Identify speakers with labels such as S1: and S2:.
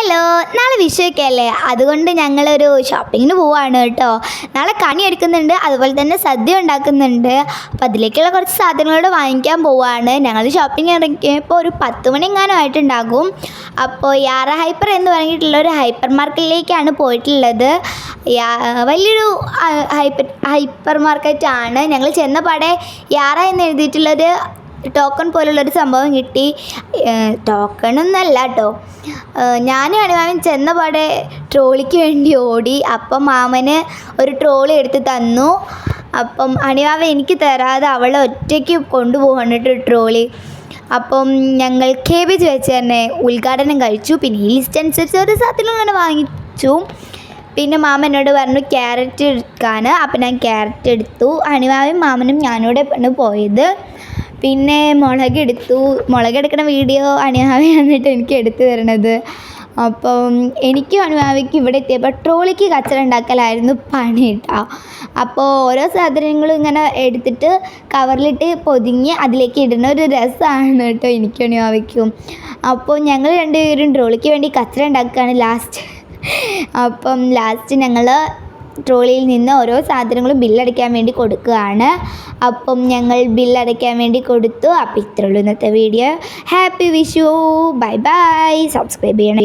S1: Hello, നാളെ വിഷുവൊക്കെ അല്ലേ, അതുകൊണ്ട് ഞങ്ങളൊരു ഷോപ്പിങ്ങിന് പോവാണ് കേട്ടോ. നാളെ കണി എടുക്കുന്നുണ്ട്, അതുപോലെ തന്നെ സദ്യ ഉണ്ടാക്കുന്നുണ്ട്. അപ്പോൾ അതിലേക്കുള്ള കുറച്ച് സാധനങ്ങളോട് വാങ്ങിക്കാൻ പോവാണ്. ഞങ്ങൾ ഷോപ്പിംഗ് ഇറങ്ങിയപ്പോൾ ഒരു 10 മണി എങ്ങാനും ആയിട്ടുണ്ടാകും. അപ്പോൾ യാറ ഹൈപ്പർ എന്ന് പറഞ്ഞിട്ടുള്ള ഒരു ഹൈപ്പർ മാർക്കറ്റിലേക്കാണ് പോയിട്ടുള്ളത്. വലിയൊരു ഹൈപ്പർ മാർക്കറ്റാണ്. ഞങ്ങൾ ചെന്നപാടെ യാറ എന്ന് എഴുതിയിട്ടുള്ളൊരു ടോക്കൺ പോലുള്ളൊരു സംഭവം കിട്ടി. ടോക്കണൊന്നല്ല കേട്ടോ. ഞാനും അണിമാമൻ ചെന്നപാടെ ട്രോളിക്ക് വേണ്ടി ഓടി. അപ്പം മാമന് ഒരു ട്രോളി എടുത്ത് തന്നു. അപ്പം അണിമാവൻ എനിക്ക് തരാതെ അവളെ ഒറ്റയ്ക്ക് കൊണ്ടുപോകണം കേട്ടോ ട്രോളി. അപ്പം ഞങ്ങൾ കേബേജ് വെച്ച് തന്നെ ഉദ്ഘാടനം കഴിച്ചു. പിന്നെ ഈ ലിസ്റ്റ് അനുസരിച്ച് ഒരു സാധനം അങ്ങനെ വാങ്ങിച്ചു. പിന്നെ മാമൻ എന്നോട് പറഞ്ഞു ക്യാരറ്റ് എടുക്കാൻ. അപ്പം ഞാൻ ക്യാരറ്റ് എടുത്തു. അണിമാവനും മാമനും ഞാനൂടെ ആണ് പോയത്. പിന്നെ മുളകെടുക്കണ വീഡിയോ അണിമാവി വന്നിട്ട് എനിക്ക് എടുത്തു തരണത്. അപ്പം എനിക്കും അണിമാവിക്ക് ഇവിടെ എത്തിയപ്പോൾ ട്രോളിക്ക് കച്ചറ ഉണ്ടാക്കലായിരുന്നു പണി കേട്ടോ. അപ്പോൾ ഓരോ സാധനങ്ങളും ഇങ്ങനെ എടുത്തിട്ട് കവറിലിട്ട് പൊതിഞ്ഞ് അതിലേക്ക് ഇടുന്ന ഒരു രസമാണ് കേട്ടോ എനിക്കും അണിമാവിക്കും. അപ്പോൾ ഞങ്ങൾ രണ്ടുപേരും ട്രോളിക്ക് വേണ്ടി കച്ചറ ഉണ്ടാക്കുകയാണ് ലാസ്റ്റ്. അപ്പം ലാസ്റ്റ് ഞങ്ങൾ ട്രോളിയിൽ നിന്ന് ഓരോ സാധനങ്ങളും ബില്ലടയ്ക്കാൻ വേണ്ടി കൊടുക്കുകയാണ്. അപ്പം ഞങ്ങൾ ബില്ലടയ്ക്കാൻ വേണ്ടി കൊടുത്തു. അപ്പോൾ ഇത്രയുള്ളൂ ഇന്നത്തെ video. Happy Vishu, bye bye. Subscribe ചെയ്യണം.